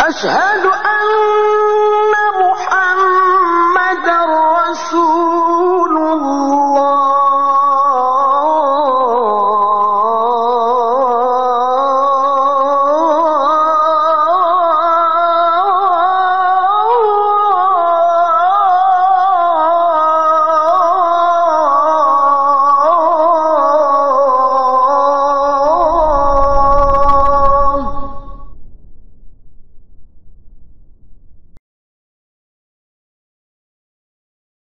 أشهد أن محمدا رسول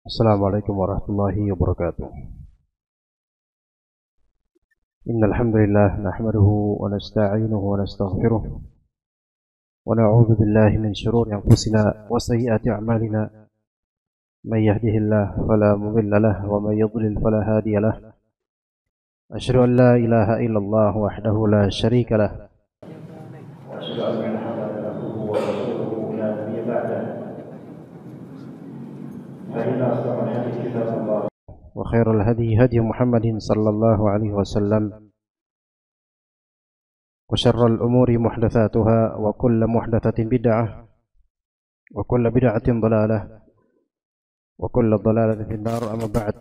Assalamualaikum warahmatullahi wabarakatuh. Innal hamdalillah nahmaduhu wa nasta'inuhu wa nastaghfiruh wa na'udzu billahi min shururi anfusina wa sayyiati a'malina. May yahdihillahu fala mudilla lahu wa may yudlil fala hadiya lahu. Asyhadu an la ilaha illallah wahdahu la syarika lahu wa asyhadu anna Muhammadan abduhu wa rasuluhu la nabiyya ba'dahu. وخير الهدي هدي محمد صلى الله عليه وسلم وشر الأمور محدثاتها وكل محدثة بدعة وكل بدعة ضلالة وكل ضلالة في النار. أما بعد,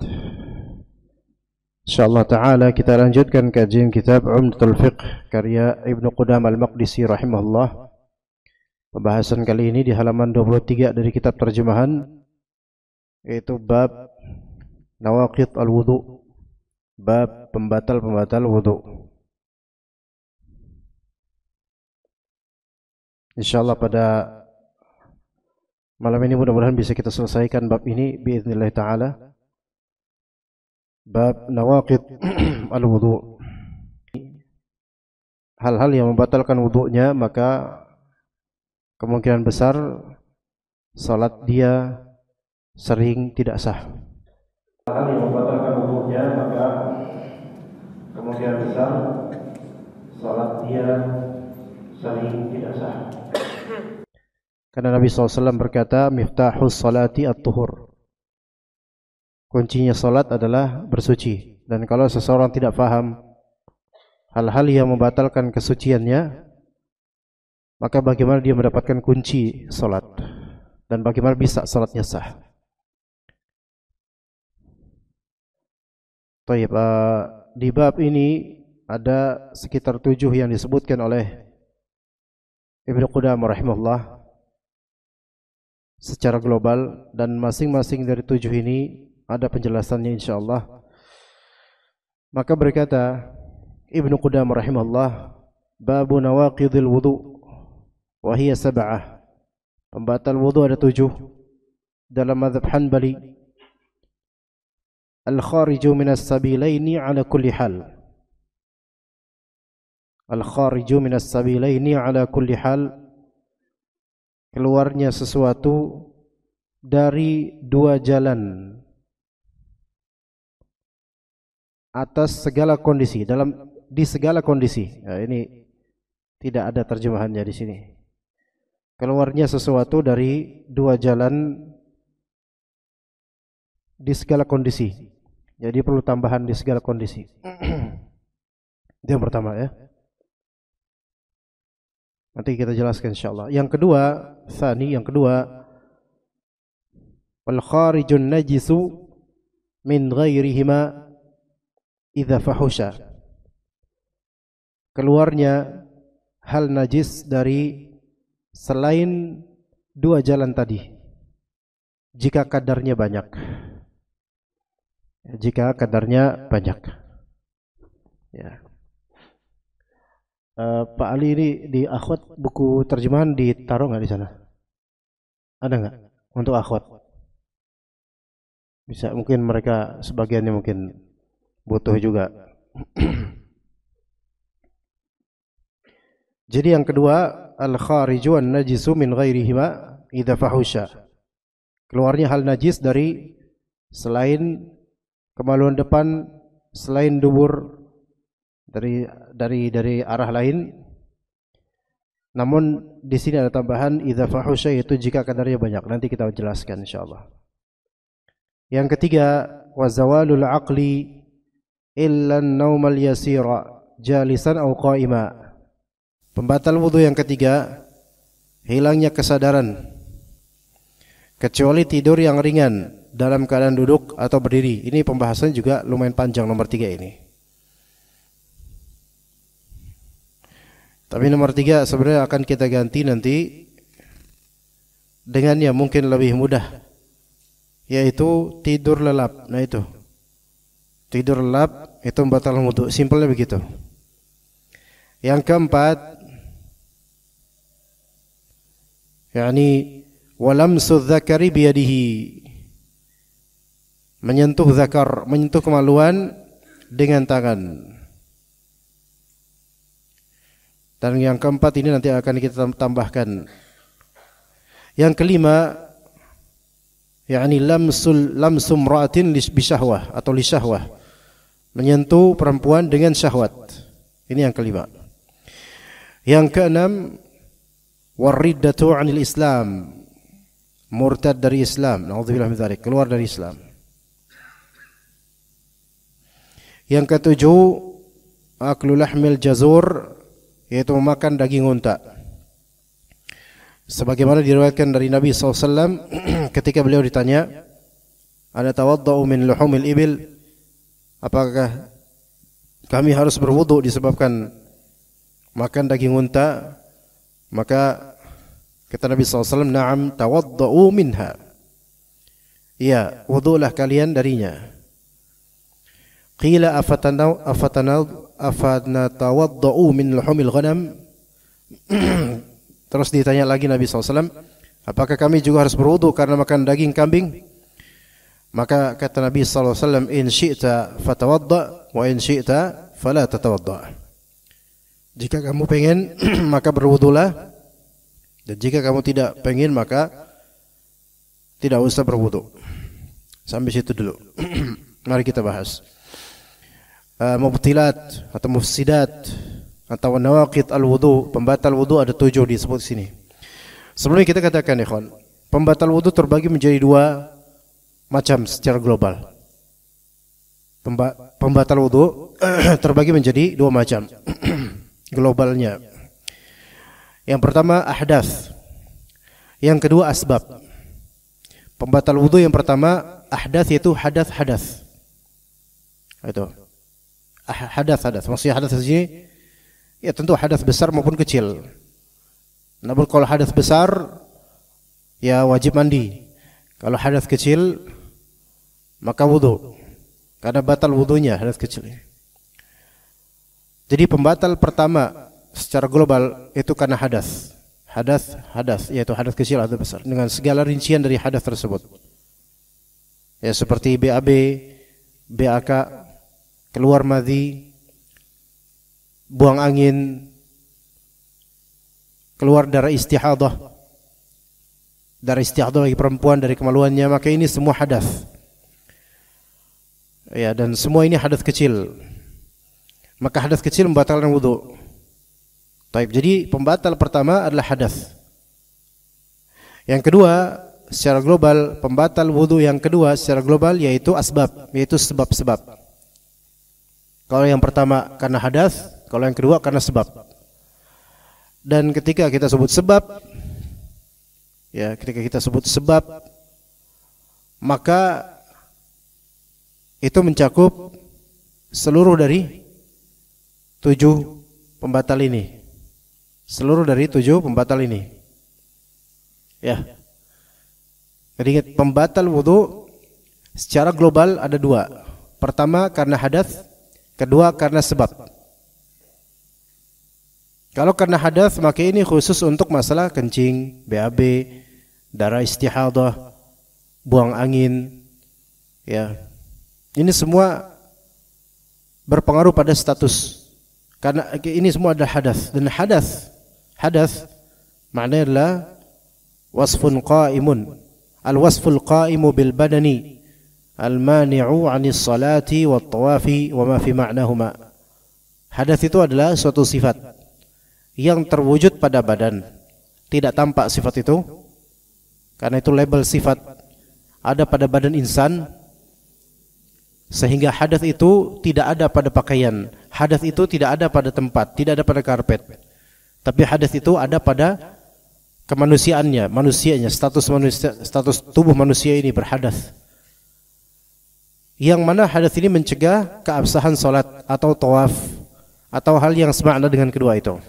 insyaallah ta'ala kita lanjutkan kajian kitab Umdatul Fiqh karya Ibnu Qudamah Al-Maqdisi rahimahullah. Pembahasan kali ini di halaman 23 dari kitab terjemahan, yaitu bab nawaqid al-wudu, bab pembatal-pembatal wudu. Insyaallah pada malam ini mudah-mudahan bisa kita selesaikan bab ini biiznillah ta'ala. Bab nawaqid al-wudu, hal-hal yang membatalkan wudunya, maka kemungkinan besar salat dia sering tidak sah. Hal yang membatalkan wudunya, maka kemungkinan besar salat dia sering tidak sah. Karena Nabi SAW berkata, miftahus salati at-tuhur, kuncinya salat adalah bersuci. Dan kalau seseorang tidak paham hal-hal yang membatalkan kesuciannya, maka bagaimana dia mendapatkan kunci salat, dan bagaimana bisa salatnya sah? Baik, di bab ini ada sekitar 7 yang disebutkan oleh Ibnu Qudamah rahimahullah secara global, dan masing-masing dari 7 ini ada penjelasannya insyaallah. Maka berkata Ibnu Qudamah rahimahullah, babu nawaqidil wudu wa hiya 7. Pembatal wudu ada 7 dalam mazhab Hanbali. Al-khariju minas sabilaini ala kulli hal. Al-khariju minas sabilaini ala kulli hal, keluarnya sesuatu dari 2 jalan atas segala kondisi, di segala kondisi. Nah, ini tidak ada terjemahannya di sini. Keluarnya sesuatu dari 2 jalan di segala kondisi. Jadi perlu tambahan di segala kondisi. Itu yang pertama ya. Nanti kita jelaskan insyaallah. Yang kedua, yang kedua, wal kharijun najisu min ghairihima idza fahusha. Keluarnya hal najis dari selain 2 jalan tadi, jika kadarnya banyak. Jika kadarnya banyak. Ya. Pak Ali, ini di akhwat buku terjemahan ditaruh nggak di sana? Ada nggak untuk akhwat? Bisa, mungkin mereka sebagiannya mungkin butuh juga. Jadi yang kedua, al-khariju an-najisu min ghairihima idza fahusha. Keluarnya hal najis dari selain kemaluan depan, selain dubur, dari arah lain. Namun di sini ada tambahan idza fahusha, yaitu jika kadarnya banyak. Nanti kita jelaskan insyaallah. Yang ketiga, wa zawalul aqli illa an-naumal yasira jalisan aw qa'ima. Pembatal wudu yang ketiga, hilangnya kesadaran, kecuali tidur yang ringan dalam keadaan duduk atau berdiri. Ini pembahasan juga lumayan panjang nomor 3 ini. Tapi nomor 3 sebenarnya akan kita ganti nanti dengan yang mungkin lebih mudah, yaitu tidur lelap. Nah itu, tidur lelap itu membatalkan wudu. Simpelnya begitu. Yang keempat, yakni walamsu dzakari biyadihi, menyentuh zakar, menyentuh kemaluan dengan tangan. Dan yang keempat ini nanti akan kita tambahkan. Yang kelima, yakni lamsum ra'atin bisyahwah atau lisyahwah, menyentuh perempuan dengan syahwat. Ini yang kelima. Yang keenam, wariddatu 'anil Islam, murtad dari Islam, naudzubillah min dzalik, keluar dari Islam. Yang ketujuh, aklu lahmil jazur, yaitu memakan daging unta. Sebagaimana diriwayatkan dari Nabi SAW ketika beliau ditanya, ana tawadda'u min luhumil ibil, apakah kami harus berwudu disebabkan makan daging unta? Maka kata Nabi SAW, na'am tawadda'u minha, iya, wudulah kalian darinya. Qila afatatawadda'u min luhumil ghanam. Terus ditanya lagi Nabi SAW, apakah kami juga harus berwudu karena makan daging kambing? Maka kata Nabi SAW, in syi'ta fatawadda' wa in syi'ta fala tatawadda'. Jika kamu pengen maka berwudulah, dan jika kamu tidak pengen maka tidak usah berwudu. Sampai situ dulu. Mari kita bahas mubtilat atau mufsidat atau nawaqid al-wudu, pembatal wudu ada 7 disebut sini. Sebelumnya kita katakan ikhwan, pembatal wudu terbagi menjadi 2 macam secara global. Pembatal wudu terbagi menjadi 2 macam globalnya. Yang pertama ahdath, yang kedua asbab. Pembatal wudu yang pertama ahdath, yaitu hadath. Itu hadath. Maksudnya hadath ini ya tentu hadath besar maupun kecil. Namun kalau hadath besar ya wajib mandi. Kalau hadath kecil maka wudu, karena batal wudunya hadath kecil. Jadi pembatal pertama secara global itu karena hadath, yaitu hadath kecil atau besar, dengan segala rincian dari hadath tersebut. Ya seperti BAB, BAK, keluar madhi, buang angin, keluar darah istihadah bagi perempuan dari kemaluannya, maka ini semua hadath. Ya, dan semua ini hadath kecil. Maka hadath kecil membatalkan wudu. Baik, jadi pembatal pertama adalah hadath. Yang kedua, secara global, pembatal wudu yang kedua secara global yaitu asbab, yaitu sebab-sebab. Kalau yang pertama karena hadath, kalau yang kedua karena sebab. Dan ketika kita sebut sebab, maka itu mencakup seluruh dari 7 pembatal ini. Ya. Jadi ingat, pembatal wudu secara global ada 2. Pertama karena hadath, kedua karena sebab. Kalau karena hadath maka ini khusus untuk masalah kencing, BAB, darah istihadah, buang angin. Ya. Ini semua berpengaruh pada status. Karena ini semua adalah hadath, dan hadath maknanya adalah wasfun qa'imun. Al-wasful qa'imu bil badani al-mani'u 'anis salati wat tawafi wa ma fi ma'nahuma. Hadath itu adalah suatu sifat yang terwujud pada badan, tidak tampak sifat itu, karena itu label sifat ada pada badan insan, sehingga hadath itu tidak ada pada pakaian, hadath itu tidak ada pada tempat, tidak ada pada karpet, tapi hadath itu ada pada kemanusiaannya, manusianya, status tubuh manusia ini berhadas. Yang mana hadas ini mencegah keabsahan salat atau tawaf atau hal yang semakna dengan kedua itu.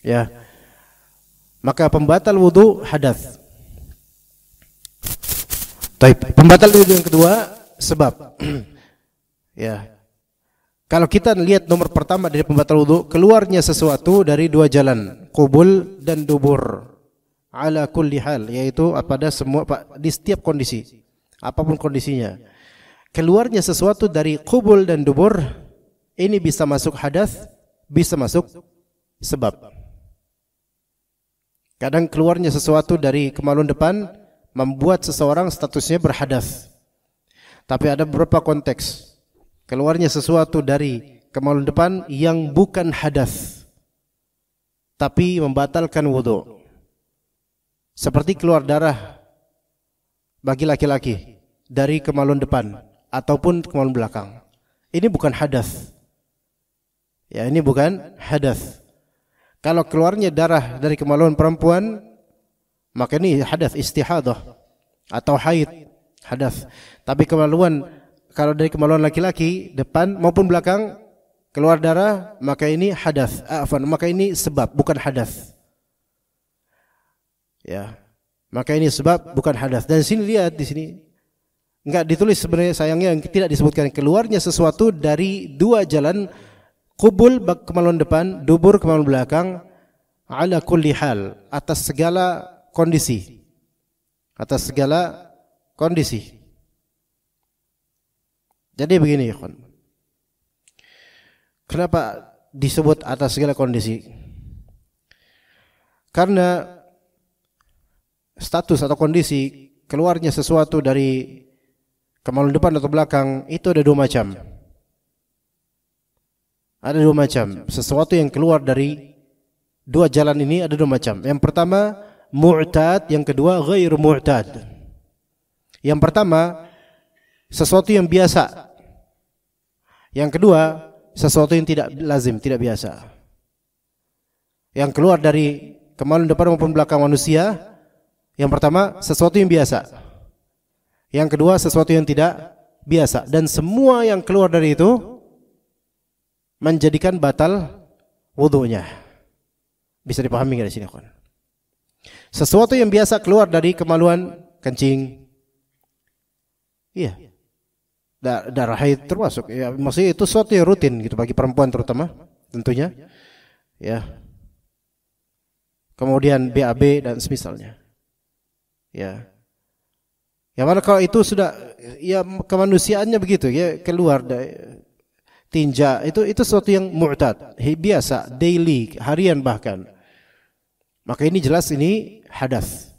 Ya. Maka pembatal wudu hadas. Baik, pembatal wudu yang kedua sebab. Ya. Kalau kita lihat nomor pertama dari pembatal wudu, keluarnya sesuatu dari dua jalan, qubul dan dubur. Ala kulli hal, yaitu pada semua di setiap kondisi, apapun kondisinya. Keluarnya sesuatu dari qubul dan dubur ini bisa masuk hadas, bisa masuk sebab. Kadang keluarnya sesuatu dari kemaluan depan membuat seseorang statusnya berhadas. Tapi ada beberapa konteks. Keluarnya sesuatu dari kemaluan depan yang bukan hadas, tapi membatalkan wudu. Seperti keluar darah bagi laki-laki dari kemaluan depan ataupun kemaluan belakang. Ini bukan hadas. Ya, ini bukan hadas. Kalau keluarnya darah dari kemaluan perempuan, maka ini hadas istihadah atau haid, hadas. Tapi kalau dari kemaluan laki-laki depan maupun belakang keluar darah, maka ini hadas. Maka ini sebab, bukan hadas. Ya. Maka ini sebab, bukan hadas. Dan sini lihat di sini enggak ditulis sebenarnya, sayangnya yang tidak disebutkan keluarnya sesuatu dari dua jalan, qubul kemaluan depan, dubur kemaluan belakang, ala kulli hal, atas segala kondisi. Atas segala kondisi. Jadi begini, ikhwan. Kenapa disebut atas segala kondisi? Karena status atau kondisi keluarnya sesuatu dari kemaluan depan atau belakang itu ada dua macam. Ada dua macam. Sesuatu yang keluar dari dua jalan ini ada dua macam. Yang pertama mu'tad, yang kedua ghair mu'tad. Yang pertama sesuatu yang biasa. Yang kedua sesuatu yang tidak lazim, tidak biasa. Yang keluar dari kemaluan depan maupun belakang manusia, yang pertama sesuatu yang biasa. Yang kedua sesuatu yang tidak biasa. Dan semua yang keluar dari itu menjadikan batal wudunya. Bisa dipahami enggak di sini, kawan? Sesuatu yang biasa keluar dari kemaluan kencing. Iya. Darah haid termasuk. Ya, maksudnya itu sesuatu yang rutin gitu bagi perempuan terutama, tentunya. Ya. Kemudian BAB dan semisalnya. Ya. Yang mana kalau itu sudah ya kemanusiaannya begitu ya, keluar dari tinja, itu sesuatu yang mu'tad, biasa, daily, harian bahkan. Maka ini jelas ini hadas.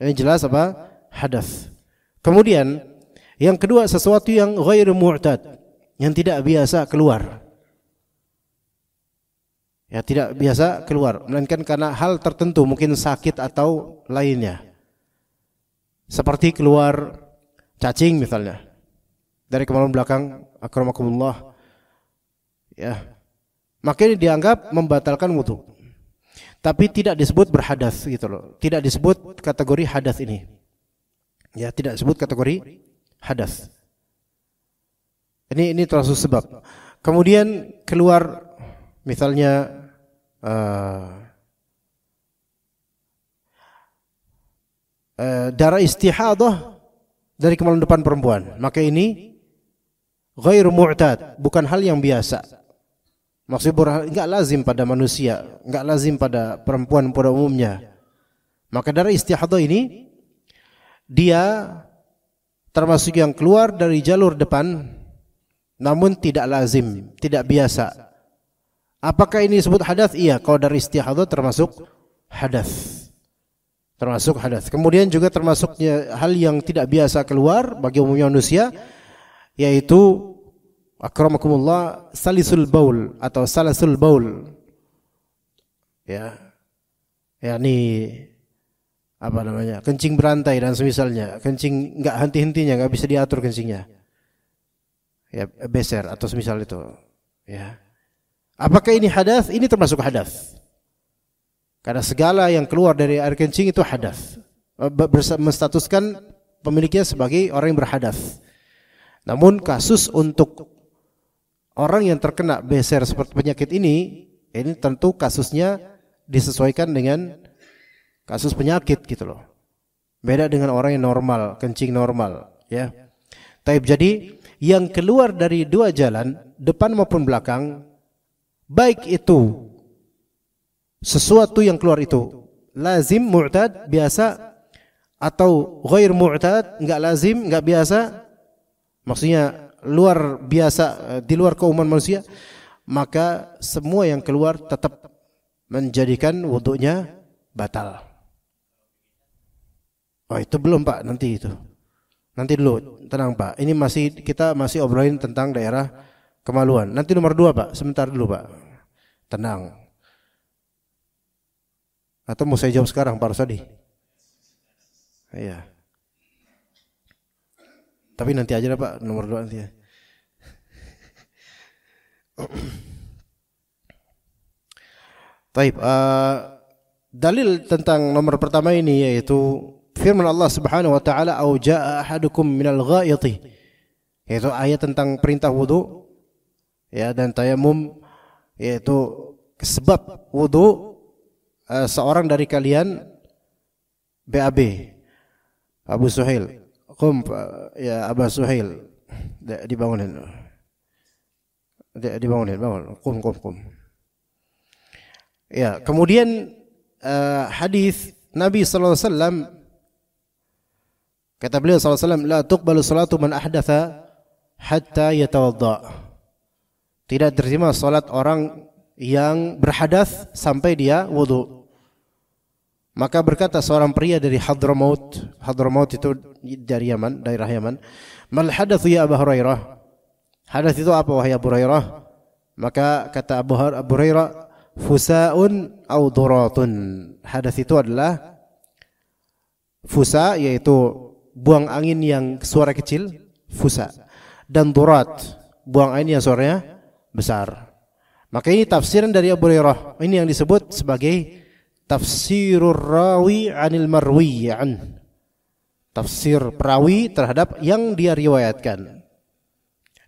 Ini jelas apa? Hadas. Kemudian yang kedua sesuatu yang ghair mu'tad, yang tidak biasa keluar. Ya, tidak biasa keluar, melainkan karena hal tertentu, mungkin sakit atau lainnya. Seperti keluar cacing misalnya dari kemaluan belakang, akramakumullah. Ya. Maka ini dianggap membatalkan wudu. Tapi tidak disebut berhadas gitu loh. Tidak disebut kategori hadas ini. Ya, tidak disebut kategori hadas. Ini termasuk sebab. Kemudian keluar misalnya darah istihadah dari kemaluan depan perempuan, maka ini ghair mu'tad, bukan hal yang biasa. Maksudnya enggak lazim pada manusia, enggak lazim pada perempuan pada umumnya. Maka darah istihadah ini dia termasuk yang keluar dari jalur depan, namun tidak lazim, tidak biasa. Apakah ini disebut hadas? Iya, kalau dari istihadah termasuk hadas. Termasuk hadas. Kemudian juga termasuknya hal yang tidak biasa keluar bagi umumnya manusia, yaitu akramakumullah salisul baul atau salasul baul. Ya. yakni apa namanya, kencing berantai dan semisalnya, kencing enggak henti-hentinya, enggak bisa diatur kencingnya, ya beser atau semisal itu, ya. Apakah ini hadas? Ini termasuk hadas. Karena segala yang keluar dari air kencing itu hadas. Menstatuskan pemiliknya sebagai orang yang berhadas. Namun kasus untuk orang yang terkena beser seperti penyakit ini tentu kasusnya disesuaikan dengan kasus penyakit gitu loh. Beda dengan orang yang normal, kencing normal, ya. Jadi yang keluar dari dua jalan, depan maupun belakang, baik itu sesuatu yang keluar itu lazim, mu'tad, biasa, atau ghair mu'tad, enggak lazim, enggak biasa, maksudnya luar biasa, di luar keumuman manusia, maka semua yang keluar tetap menjadikan wudunya batal. Oh, itu belum Pak, nanti itu. Nanti dulu, tenang Pak. Ini kita masih obrolin tentang daerah kemaluan. Nanti nomor 2 Pak, sebentar dulu Pak. Tenang. Atau mau saya jawab sekarang Pak Rusadi? Iya. Tapi nanti aja lah Pak, nomor 2 nanti ya. Taib, dalil tentang nomor pertama ini yaitu firman Allah Subhanahu wa taala, "Au jaa ahadukum minal ghaiti." Yaitu ayat tentang perintah wudu ya, dan tayamum, yaitu sebab wudu seorang dari kalian BAB. Abu Suhail, qum ya Abu Suhail, dibangunin. Bangun. Qum. Ya, kemudian hadis Nabi sallallahu alaihi wasallam, kata beliau sallallahu alaihi wasallam, la tuqbalu salatu man ahdatha hatta yatawadda. Tidak diterima salat orang yang berhadas sampai dia wudu. Maka berkata seorang pria dari Hadramaut itu dari Yaman, daerah Yaman, mal hadatsu ya Abu Hurairah? Hadas itu apa wahai Abu Hurairah? Maka kata Abu Hurairah, fusaun au duratun. Hadas itu adalah fusa, yaitu buang angin yang suara kecil, fusa, dan durat, buang angin yang suaranya besar. Maka ini tafsiran dari Abu Hurairah. Ini yang disebut sebagai tafsirur rawi anil marwi an. Tafsir perawi terhadap yang dia riwayatkan.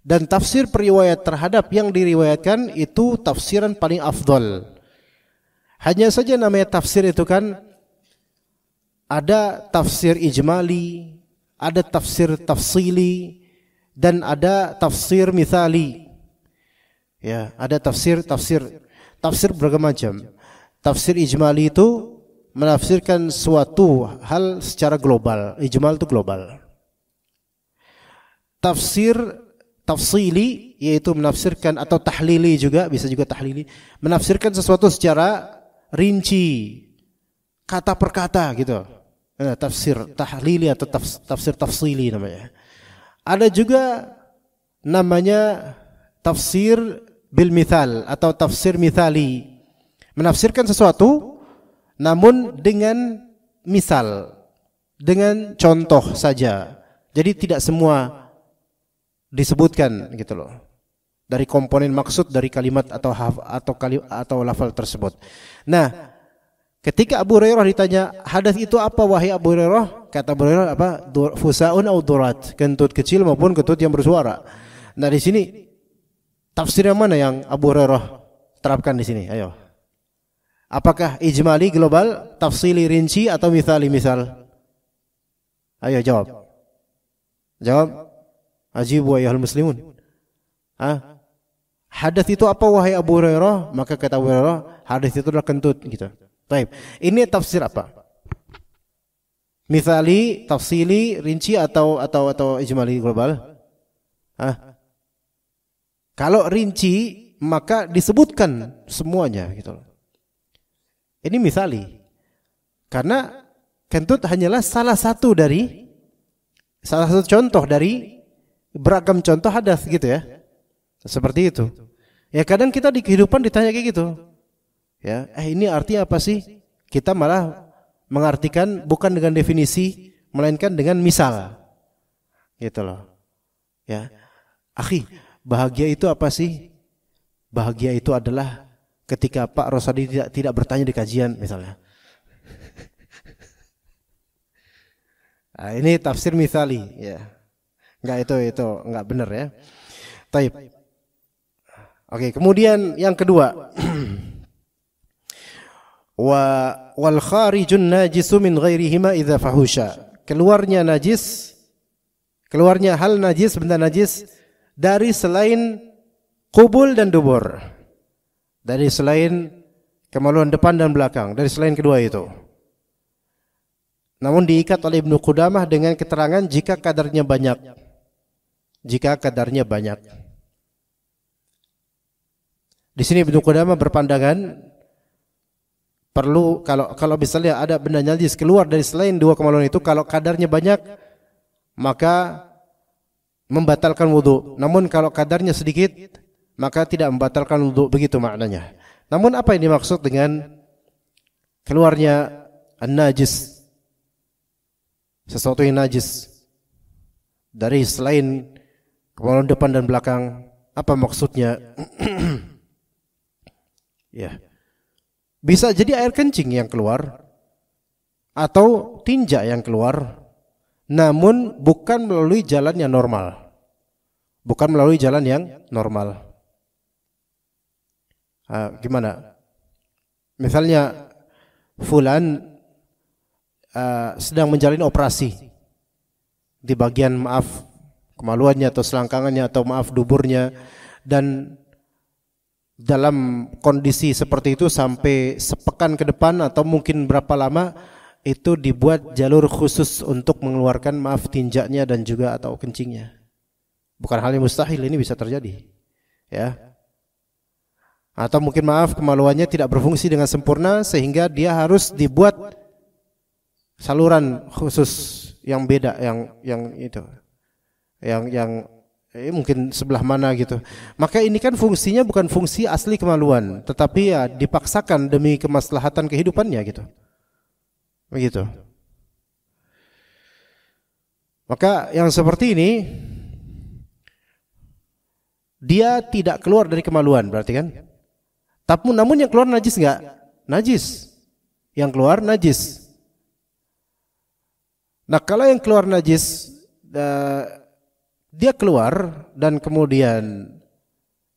Dan tafsir periwayat terhadap yang diriwayatkan itu tafsiran paling afdal. Hanya saja namanya tafsir itu kan ada tafsir ijmali, ada tafsir tafsili, dan ada tafsir mithali. Ya, ada tafsir berbagai macam. Tafsir ijmali itu menafsirkan suatu hal secara global. Ijmal itu global. Tafsir tafsili yaitu menafsirkan, atau tahlili juga, bisa juga tahlili, menafsirkan sesuatu secara rinci, kata per kata gitu. Tafsir tahlili atau tafsir tafsili namanya. Ada juga namanya tafsir bil mithal atau tafsir mithali. Menafsirkan sesuatu namun dengan misal, dengan contoh saja. Jadi tidak semua disebutkan gitu loh, dari komponen maksud dari kalimat atau lafal tersebut. Nah, ketika Abu Hurairah ditanya, hadas itu apa wahai Abu Hurairah? Kata Abu Hurairah apa? Fusaun au durat, kentut kecil maupun kentut yang bersuara. Nah, di sini tafsir yang mana yang Abu Hurairah terapkan di sini? Ayo. Apakah ijmali global, tafsili rinci, atau mithali misal? Ayo jawab. Jawab. Ajibu ayyuhal muslimun. Hadas itu apa wahai Abu Hurairah? Maka kata Abu Hurairah, hadas itu adalah kentut gitu. Baik. Ini tafsir apa? Mithali, tafsili, rinci, atau ijmali global? Kalau rinci maka disebutkan semuanya gitu. Ini mithali. Karena kentut hanyalah salah satu contoh dari beragam contoh hadas gitu ya. Seperti itu. Ya kadang kita di kehidupan ditanya kayak gitu. Ya, ini artinya apa sih? Kita malah mengartikan bukan dengan definisi melainkan dengan misal. Gitu loh. Ya. Akhi, bahagia itu apa sih? Bahagia itu adalah ketika Pak Rosadi tidak bertanya di kajian misalnya. Nah, ini tafsir mithali ya. Enggak itu enggak benar ya. Taib. Oke, kemudian yang kedua. Wal kharijun najisu min ghairihima idza fahusha. Keluarnya hal najis, benda najis dari selain qubul dan dubur. Dari selain kemaluan depan dan belakang, dari selain kedua itu. Namun diikat oleh Ibnu Qudamah dengan keterangan jika kadarnya banyak. Jika kadarnya banyak. Di sini Ibnu Qudamah berpandangan perlu kalau misalnya ada benda najis keluar dari selain dua kemaluan itu, kalau kadarnya banyak maka membatalkan wudu. Namun kalau kadarnya sedikit maka tidak membatalkan wudu, begitu maknanya. Namun apa yang dimaksud dengan keluarnya an-najis? Sesuatu yang najis dari selain kemaluan depan dan belakang, apa maksudnya? Ya. Bisa jadi air kencing yang keluar atau tinja yang keluar, namun bukan melalui jalan yang normal. Bukan melalui jalan yang normal. Gimana? Misalnya fulan sedang menjalani operasi di bagian kemaluannya atau selangkangannya atau duburnya, dan dalam kondisi seperti itu sampai sepekan ke depan atau mungkin berapa lama itu dibuat jalur khusus untuk mengeluarkan tinjaknya dan juga atau kencingnya. Bukan hal yang mustahil, ini bisa terjadi. Ya. Atau mungkin kemaluannya tidak berfungsi dengan sempurna sehingga dia harus dibuat saluran khusus yang beda, yang itu, yang mungkin sebelah mana gitu. Maka ini kan fungsinya bukan fungsi asli kemaluan, tetapi ya dipaksakan demi kemaslahatan kehidupannya gitu. Begitu. Maka yang seperti ini dia tidak keluar dari kemaluan berarti kan? Tapi namun yang keluar najis enggak? Najis. Yang keluar najis. Nah, kalau yang keluar najis dia keluar dan kemudian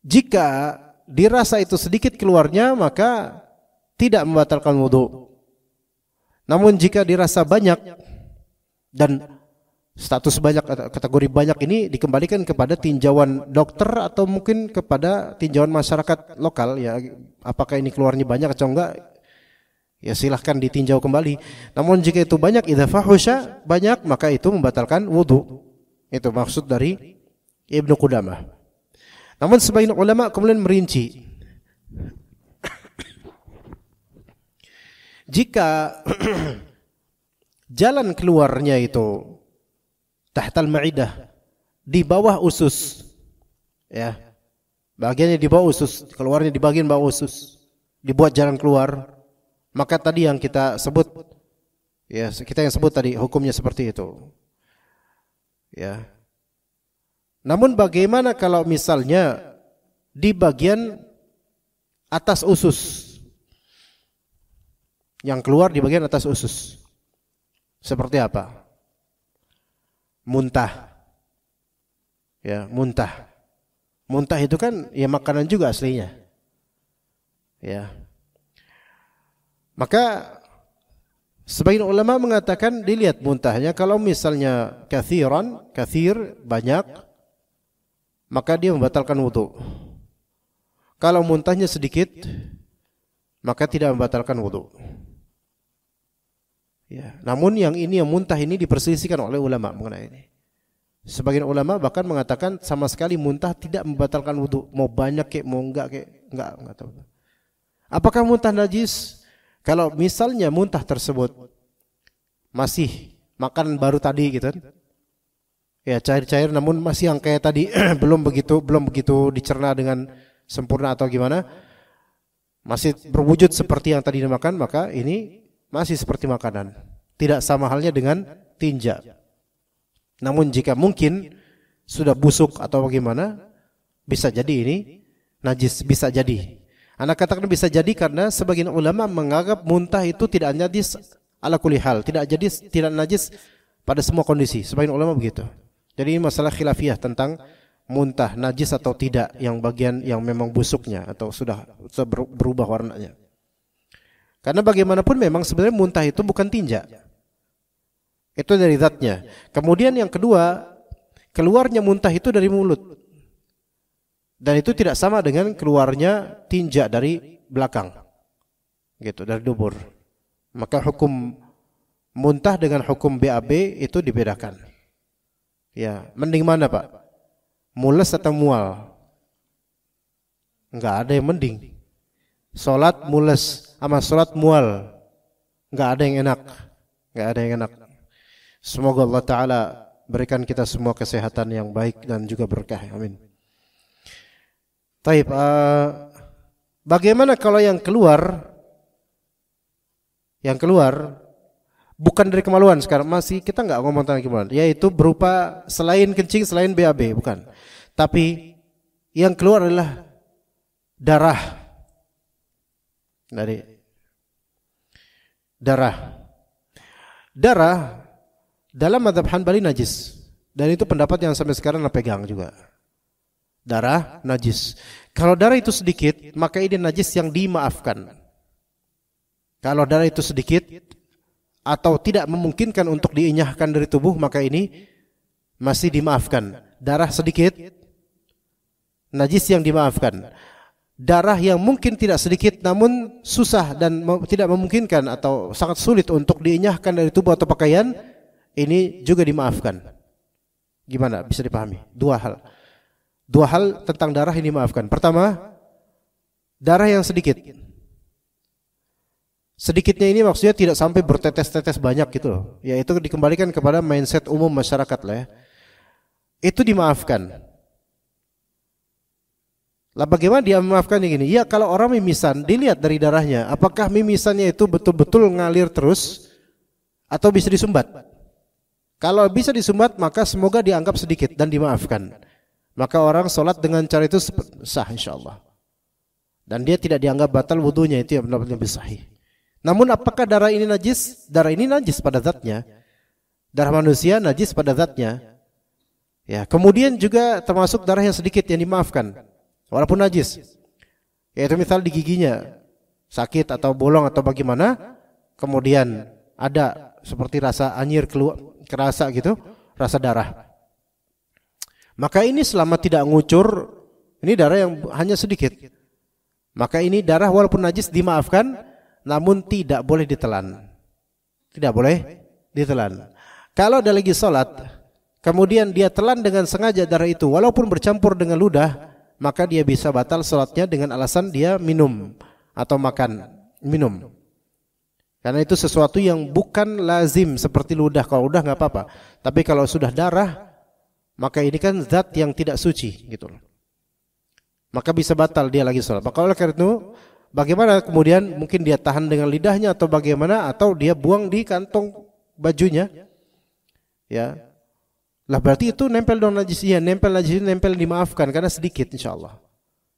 jika dirasa itu sedikit keluarnya maka tidak membatalkan wudu. Namun jika dirasa banyak dan status banyak, kategori banyak ini dikembalikan kepada tinjauan dokter atau mungkin kepada tinjauan masyarakat lokal ya, apakah ini keluarnya banyak atau enggak, ya silahkan ditinjau kembali. Namun jika itu banyak, idza fahusha, banyak, maka itu membatalkan wudu. Itu maksud dari Ibnu Qudamah. Namun sebagian ulama kemudian merinci. Jika jalan keluarnya itu tahtal ma'idah, di bawah usus, ya, bagiannya di bawah usus, keluarnya di bagian bawah usus, dibuat jalan keluar, maka tadi yang kita sebut, ya kita yang sebut tadi hukumnya seperti itu, ya. Namun bagaimana kalau misalnya di bagian atas usus, yang keluar di bagian atas usus, seperti apa? Muntah, ya muntah. Muntah itu kan ya makanan juga aslinya, ya. Maka sebagian ulama mengatakan dilihat muntahnya, kalau misalnya kathir banyak, maka dia membatalkan wudu. Kalau muntahnya sedikit, maka tidak membatalkan wudu. Ya, namun yang muntah ini diperselisihkan oleh ulama mengenai ini. Sebagian ulama bahkan mengatakan sama sekali muntah tidak membatalkan wudu, mau banyak kek mau enggak tahu. Apakah muntah najis? Kalau misalnya muntah tersebut masih makanan baru tadi gitu kan, ya cair-cair namun masih yang kayak tadi belum begitu dicerna dengan sempurna atau gimana, masih berwujud seperti yang tadi dimakan, maka ini masih seperti makanan, tidak sama halnya dengan tinja. Namun jika mungkin sudah busuk atau bagaimana, bisa jadi ini najis, bisa jadi. Anak katakan bisa jadi karena sebagian ulama menganggap muntah itu tidak najis ala kulli hal, tidak najis pada semua kondisi. Sebagian ulama begitu. Jadi ini masalah khilafiyah tentang muntah najis atau tidak, yang bagian yang memang busuknya atau sudah berubah warnanya. Karena bagaimanapun memang sebenarnya muntah itu bukan tinja. Itu dari zatnya. Kemudian yang kedua, keluarnya muntah itu dari mulut. Dan itu tidak sama dengan keluarnya tinja dari belakang. Gitu, dari dubur. Maka hukum muntah dengan hukum BAB itu dibedakan. Ya, mending mana, Pak? Mules atau mual? Enggak ada yang mending. Salat mules sama salat mual, enggak ada yang enak. Enggak ada yang enak. Semoga Allah Ta'ala berikan kita semua kesehatan yang baik dan juga berkah. Amin. Taib, bagaimana kalau yang keluar bukan dari kemaluan sekarang, masih kita nggak ngomong tentang kemaluan, yaitu berupa selain kencing, selain BAB, bukan. Tapi yang keluar adalah darah. Dari darah dalam mazhab Hanbali najis, dan itu pendapat yang sampai sekarang pegang juga. Darah najis. Kalau darah itu sedikit, maka ini najis yang dimaafkan. Kalau darah itu sedikit atau tidak memungkinkan untuk dienyahkan dari tubuh, maka ini masih dimaafkan. Darah sedikit, najis yang dimaafkan. Darah yang mungkin tidak sedikit namun susah dan tidak memungkinkan atau sangat sulit untuk dienyahkan dari tubuh atau pakaian, ini juga dimaafkan. Gimana? Bisa dipahami? Dua hal tentang darah ini dimaafkan. Pertama, darah yang sedikit. Sedikitnya ini maksudnya tidak sampai bertetes-tetes banyak gitu loh. Ya, itu dikembalikan kepada mindset umum masyarakat lah ya. Itu dimaafkan. Lah bagaimana dia memaafkan yang ini? Ya, kalau orang mimisan, dilihat dari darahnya, apakah mimisannya itu betul-betul ngalir terus atau bisa disumbat? Kalau bisa disumbat, maka semoga dianggap sedikit dan dimaafkan. Maka orang sholat dengan cara itu sah insyaallah. Dan dia tidak dianggap batal wudunya, itu yang benar-benar lebih sahih. Namun apakah darah ini najis? Darah ini najis pada zatnya. Darah manusia najis pada zatnya. Ya, kemudian juga termasuk darah yang sedikit yang dimaafkan, walaupun najis. Yaitu misal di giginya sakit atau bolong atau bagaimana, kemudian ada seperti rasa anyir keluar, kerasa gitu, rasa darah. Maka ini selama tidak ngucur, ini darah yang hanya sedikit. Maka ini darah walaupun najis dimaafkan, namun tidak boleh ditelan. Tidak boleh ditelan. Kalau ada lagi sholat, kemudian dia telan dengan sengaja darah itu, walaupun bercampur dengan ludah, maka dia bisa batal sholatnya dengan alasan dia minum atau makan, minum. Karena itu sesuatu yang bukan lazim seperti ludah. Kalau ludah nggak apa-apa. Tapi kalau sudah darah, maka ini kan zat yang tidak suci gitu. Maka bisa batal dia lagi sholat. Maka oleh karena itu, bagaimana kemudian mungkin dia tahan dengan lidahnya atau bagaimana, atau dia buang di kantong bajunya. Ya. Lah berarti itu nempel dong najisnya, nempel dimaafkan karena sedikit insyaallah.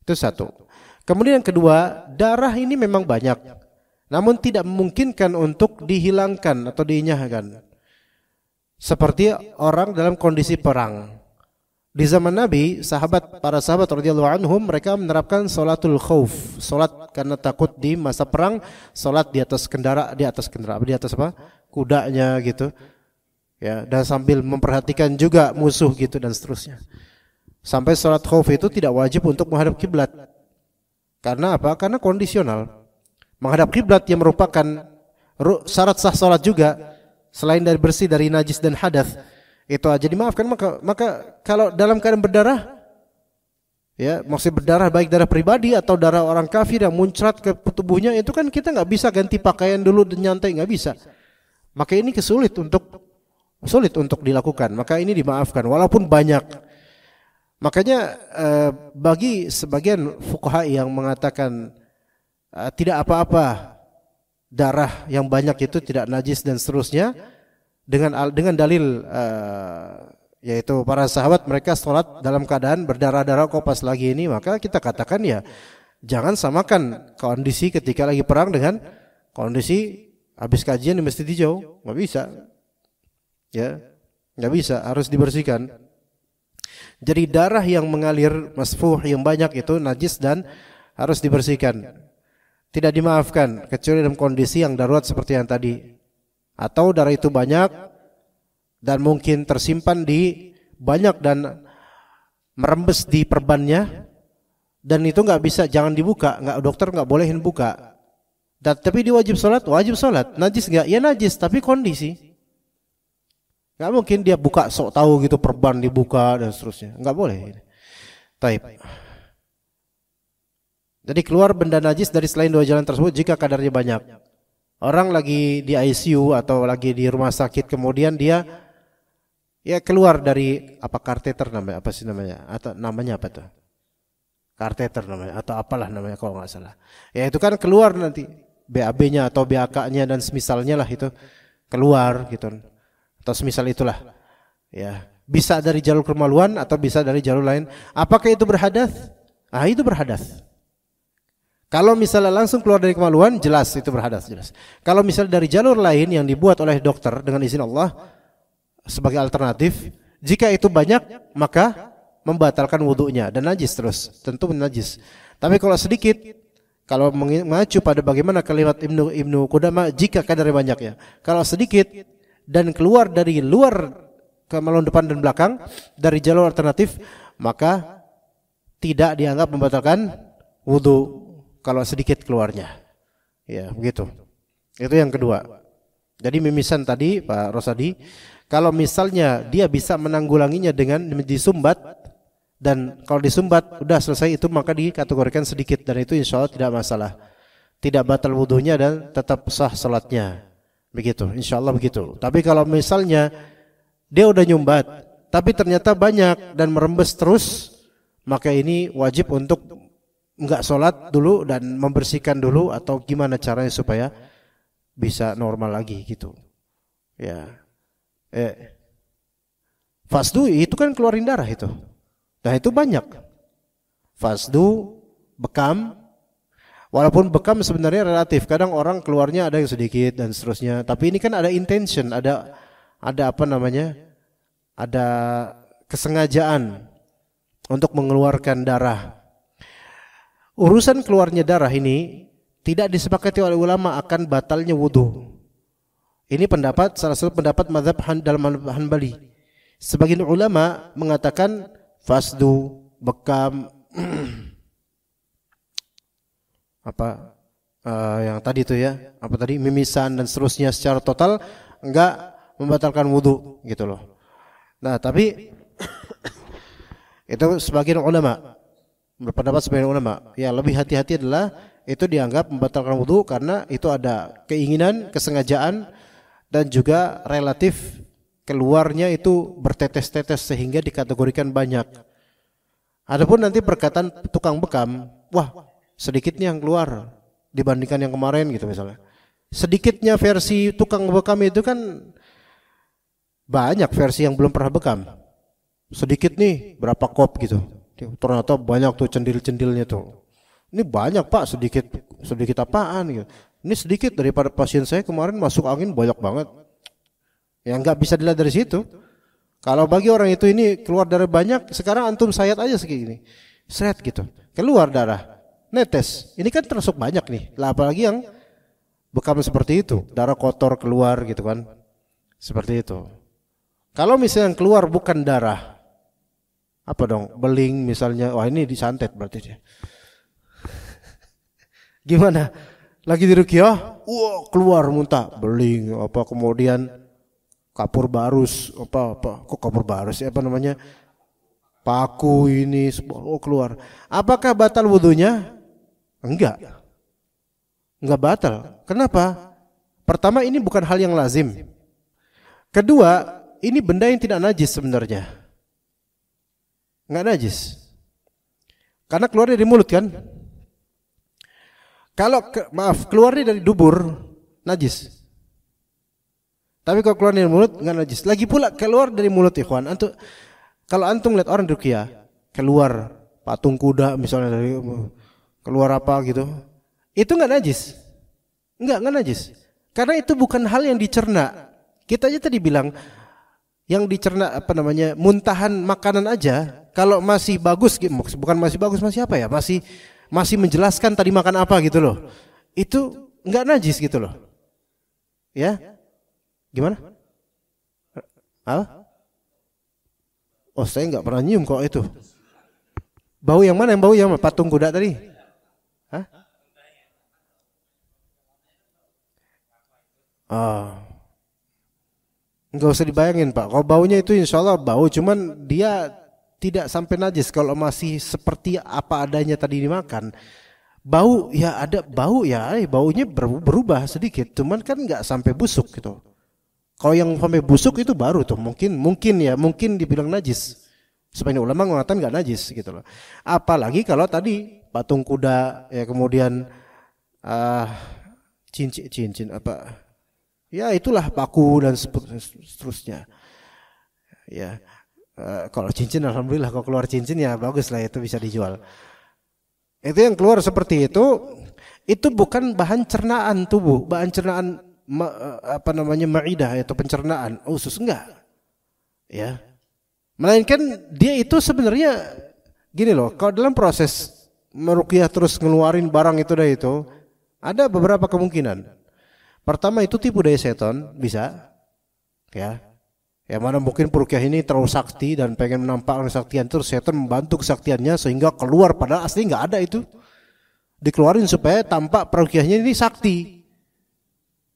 Itu satu. Kemudian yang kedua, darah ini memang banyak, namun tidak memungkinkan untuk dihilangkan atau dienyahkan. Seperti orang dalam kondisi perang. Di zaman Nabi, para sahabat radhiyallahu anhum, mereka menerapkan salatul khauf, salat karena takut di masa perang, salat di atas apa? Kudanya gitu. Ya, dan sambil memperhatikan juga musuh gitu dan seterusnya. Sampai salat khauf itu tidak wajib untuk menghadap kiblat. Karena apa? Karena kondisional. Menghadap kiblat yang merupakan syarat sah salat juga, selain dari bersih dari najis dan hadas, itu aja dimaafkan. Maka kalau dalam keadaan berdarah, ya maksud berdarah baik darah pribadi atau darah orang kafir yang muncrat ke tubuhnya, itu kan kita nggak bisa ganti pakaian dulu dan nyantai, nggak bisa. Maka ini sulit untuk dilakukan. Maka ini dimaafkan walaupun banyak. Makanya bagi sebagian fuqaha yang mengatakan tidak apa-apa darah yang banyak itu tidak najis dan seterusnya, dengan dalil yaitu para sahabat mereka sholat dalam keadaan berdarah-darah kopas lagi ini, maka kita katakan ya Jangan samakan kondisi ketika lagi perang dengan kondisi habis kajian di Masjid Hijau, nggak bisa. Ya, nggak bisa, harus dibersihkan. Jadi darah yang mengalir masfuh yang banyak itu najis dan harus dibersihkan. Tidak dimaafkan kecuali dalam kondisi yang darurat seperti yang tadi. Atau darah itu banyak dan mungkin tersimpan di banyak dan merembes di perbannya. Dan itu nggak bisa, jangan dibuka, dokter nggak bolehin buka. Tapi dia wajib sholat, najis nggak? Ya najis, tapi kondisi. Nggak mungkin dia buka sok tahu gitu perban dibuka dan seterusnya, nggak boleh. Taib. Jadi keluar benda najis dari selain dua jalan tersebut jika kadarnya banyak. Orang lagi di ICU atau lagi di rumah sakit kemudian dia ya keluar dari kateter namanya apa sih namanya atau namanya apa tuh? Kateter namanya atau apalah namanya kalau nggak salah. Ya itu kan keluar nanti BAB-nya atau BAK-nya dan semisalnya lah itu keluar gitu. Atau semisal itulah. Ya, bisa dari jalur kemaluan atau bisa dari jalur lain. Apakah itu berhadas? Itu berhadas. Kalau misalnya langsung keluar dari kemaluan, jelas itu berhadas, jelas. Kalau misalnya dari jalur lain yang dibuat oleh dokter dengan izin Allah sebagai alternatif, jika itu banyak maka membatalkan wudunya dan najis terus, tentu najis. Tapi kalau sedikit, kalau mengacu pada bagaimana kalimat Ibnu Qudamah, jika kadarnya banyak ya. Kalau sedikit dan keluar dari luar kemaluan depan dan belakang dari jalur alternatif, maka tidak dianggap membatalkan wudu kalau sedikit keluarnya. Ya, begitu. Itu yang kedua. Jadi mimisan tadi Pak Rosadi, kalau misalnya dia bisa menanggulanginya dengan disumbat, dan kalau disumbat udah selesai itu maka dikategorikan sedikit dan itu insya Allah tidak masalah, tidak batal wudunya dan tetap sah salatnya. Begitu, insya Allah begitu. Tapi kalau misalnya dia udah nyumbat tapi ternyata banyak dan merembes terus, maka ini wajib untuk enggak salat dulu dan membersihkan dulu atau gimana caranya supaya bisa normal lagi gitu. Ya, fasdu itu kan keluarin darah itu. Nah itu banyak. Fasdu, bekam. Walaupun bekam sebenarnya relatif. Kadang orang keluarnya ada yang sedikit dan seterusnya. Tapi ini kan ada intention, ada apa namanya? Ada kesengajaan untuk mengeluarkan darah. Urusan keluarnya darah ini tidak disepakati oleh ulama akan batalnya wudu. Ini pendapat salah satu pendapat mazhab dalam Hanbali. Sebagian ulama mengatakan fasdu, bekam, yang tadi itu ya, mimisan dan seterusnya secara total enggak membatalkan wudu gitu loh. Nah tapi itu sebagian ulama berpendapat sebagian ulama ya lebih hati-hati adalah itu dianggap membatalkan wudu karena itu ada keinginan, kesengajaan dan juga relatif keluarnya itu bertetes-tetes sehingga dikategorikan banyak. Adapun nanti perkataan tukang bekam, wah sedikitnya yang keluar dibandingkan yang kemarin gitu misalnya. Sedikitnya versi tukang bekam itu kan banyak versi yang belum pernah bekam. Sedikit nih berapa kop gitu. Ternyata banyak tuh cendil-cendilnya tuh. Ini banyak Pak, sedikit apaan gitu. Ini sedikit daripada pasien saya kemarin masuk angin banyak banget. Ya nggak bisa dilihat dari situ. Kalau bagi orang itu ini keluar darah banyak, sekarang antum sayat aja segini, seret gitu, keluar darah, netes. Ini kan termasuk banyak nih. Lah apalagi yang bekam seperti itu, darah kotor keluar gitu kan, seperti itu. Kalau misalnya yang keluar bukan darah, apa dong? Beling misalnya, wah ini disantet berarti dia. Gimana? Lagi di ruqyah, wah keluar muntah, beling, apa kemudian kapur barus, kok kapur barus ya, apa namanya, paku ini, keluar. Apakah batal wudunya? Enggak batal. Kenapa? Pertama ini bukan hal yang lazim. Kedua, ini benda yang tidak najis sebenarnya. Enggak najis. Karena keluar dari mulut kan? Kalau keluarnya dari dubur, najis. Tapi kalau keluar dari mulut enggak najis. Lagi pula keluar dari mulut ikhwan. Kalau antum lihat orang ruqyah, keluar patung kuda misalnya dari keluar apa gitu, itu nggak najis. Nggak najis. Karena itu bukan hal yang dicerna. Kita aja tadi bilang yang dicerna muntahan makanan aja, kalau masih bagus, bukan masih bagus, masih apa ya? Masih menjelaskan tadi makan apa gitu loh. Itu nggak najis gitu loh. Ya? Gimana? Apa? Oh, saya nggak pernah nyium kok itu. Bau yang mana? Yang bau yang patung kuda tadi? Hah? Nggak usah dibayangin Pak. Kalau baunya itu insya Allah bau, cuman dia tidak sampai najis kalau masih seperti apa adanya tadi dimakan. Bau ya ada bau ya, baunya berubah sedikit, cuman kan nggak sampai busuk gitu. Kalau yang sampai busuk itu baru tuh mungkin dibilang najis. Sebagian ulama mengatakan nggak najis gitu loh. Apalagi kalau tadi patung kuda ya, kemudian cincin apa? Ya itulah paku dan seterusnya. Ya kalau cincin alhamdulillah, kalau keluar cincin ya bagus lah, itu bisa dijual. Itu yang keluar seperti itu bukan bahan cernaan tubuh, bahan cernaan ma'idah atau pencernaan usus, enggak. Ya. Melainkan dia itu sebenarnya gini loh, kalau dalam proses meruqyah terus ngeluarin barang itu ada beberapa kemungkinan. Pertama itu tipu daya setan, bisa. Ya. Ya mana mungkin peruqyah ini terlalu sakti dan pengen menampakkan kesaktian, terus setan membantu kesaktiannya sehingga keluar padahal asli enggak ada itu. Dikeluarin supaya tampak peruqyahnya ini sakti.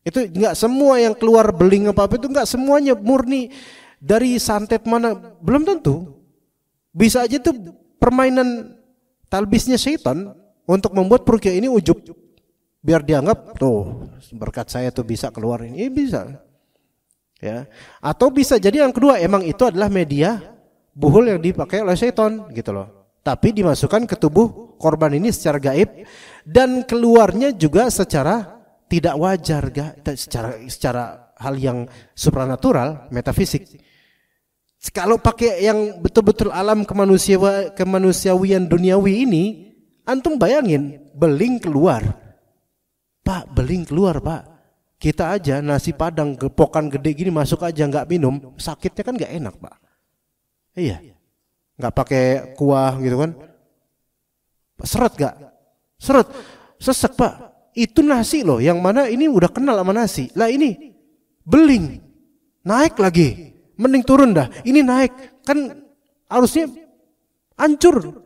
Itu enggak semua yang keluar beling apa itu enggak semuanya murni dari santet mana, belum tentu. Bisa aja tuh permainan talbisnya syaitan untuk membuat peruqyah ini ujub, biar dianggap tuh berkat saya tuh bisa keluar ini bisa. Ya. Atau bisa jadi yang kedua emang itu adalah media buhul yang dipakai oleh syaitan gitu loh. Tapi dimasukkan ke tubuh korban ini secara gaib dan keluarnya juga secara tidak wajar, secara hal yang supranatural, metafisik. Kalau pakai yang betul-betul alam kemanusiawian duniawi ini, antum bayangin beling keluar. Pak, beling keluar, Pak. Kita aja nasi padang gepokan gede gini masuk aja nggak minum, sakitnya kan nggak enak, Pak. Iya. Nggak pakai kuah gitu kan. Seret nggak? Seret. Sesek, Pak. Itu nasi loh, yang mana ini udah kenal sama nasi. Lah ini beling, naik lagi, mending turun dah. Ini naik, kan harusnya hancur.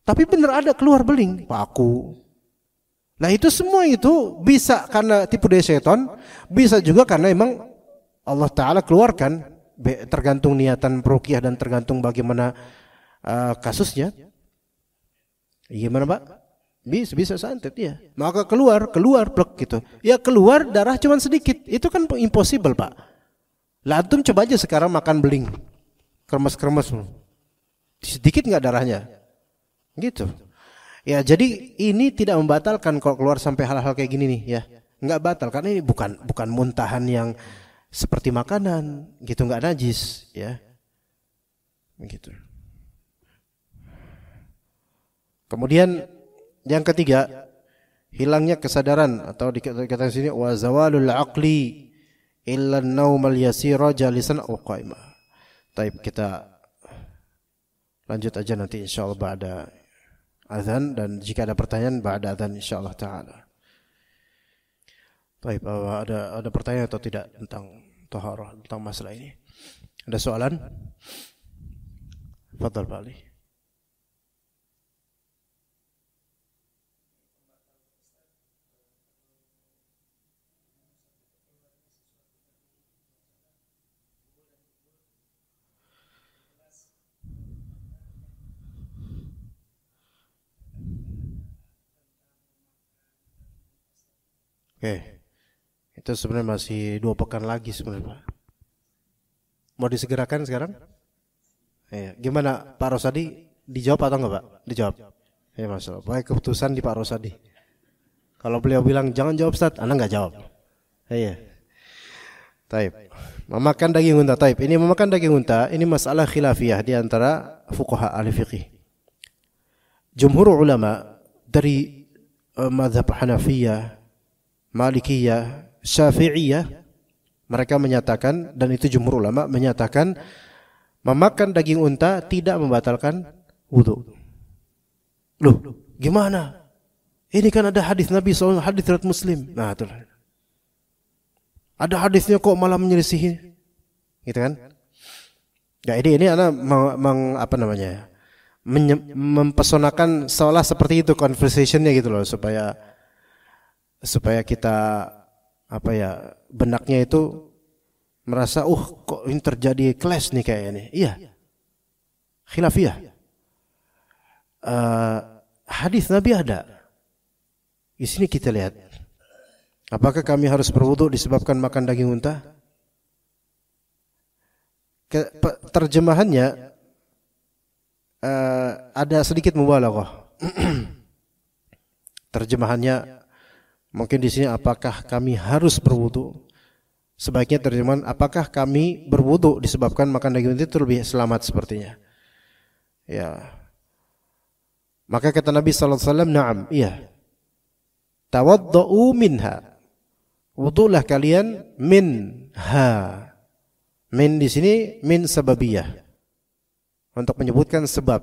Tapi bener ada keluar beling, paku. Nah itu semua itu bisa karena tipu daya setan, bisa juga karena emang Allah Ta'ala keluarkan, tergantung niatan peruqyah dan tergantung bagaimana kasusnya. Gimana Pak? Bisa santet ya. Maka keluar plek gitu. Ya keluar darah cuma sedikit. Itu kan impossible Pak. Lah antum coba aja sekarang makan beling. Kremes-kremes. Sedikit enggak darahnya? Gitu. Ya jadi ini tidak membatalkan kalau keluar sampai hal-hal kayak gini nih ya. Enggak batal karena ini bukan muntahan yang seperti makanan gitu, enggak najis ya. Begitu. Kemudian yang ketiga, hilangnya kesadaran atau dikatakan sini wa zawalul aqli illa an-naumal yasira jalisan aw qa'ima. Baik, kita lanjut aja nanti insyaallah ba'da azan, dan jika ada pertanyaan ba'da azan insyaallah taala. Baik, ada pertanyaan atau tidak tentang taharah, tentang masalah ini? Ada soalan? Fadhal Pak Ali. Oke, itu sebenarnya masih 2 pekan lagi sebenarnya Pak. Mau disegerakan sekarang? Ya, gimana Pak Rosadi? Dijawab atau enggak Pak? Dijawab. Ya masalah. Baik, keputusan di Pak Rosadi. Kalau beliau bilang jangan jawab Ustaz, Anda enggak jawab. Iya. Taib. Memakan daging unta. Taib. Ini memakan daging unta, ini masalah khilafiyah di antara fuqaha ahli fiqih. Jumhur ulama dari mazhab Hanafiyah, Malikiyah, Syafi'iyah, mereka menyatakan, dan itu jumhur ulama menyatakan, memakan daging unta tidak membatalkan wudu. Loh, gimana? Ini kan ada hadis Nabi SAW, hadis riwayat Muslim. Nah, itulah. Ada hadisnya kok malah menyelisihi, gitu kan? Ya, ini anak mempesonakan seolah seperti itu conversationnya gitu loh, supaya kita benaknya itu merasa kok ini terjadi clash nih kayak ini. Iya, khilafiyah. Hadis Nabi ada. Di sini kita lihat. Apakah kami harus berwudu disebabkan makan daging unta? Terjemahannya ada sedikit mubalaghah. Terjemahannya mungkin di sini apakah kami harus berwudu? Sebaiknya terjemahan apakah kami berwudu disebabkan makan daging unta, itu lebih selamat sepertinya. Ya. Maka kata Nabi sallallahu alaihi wasallam, "Na'am, iya. Tawaddau minha." Wudulah kalian minha. Min di sini min sababiyah. Untuk menyebutkan sebab.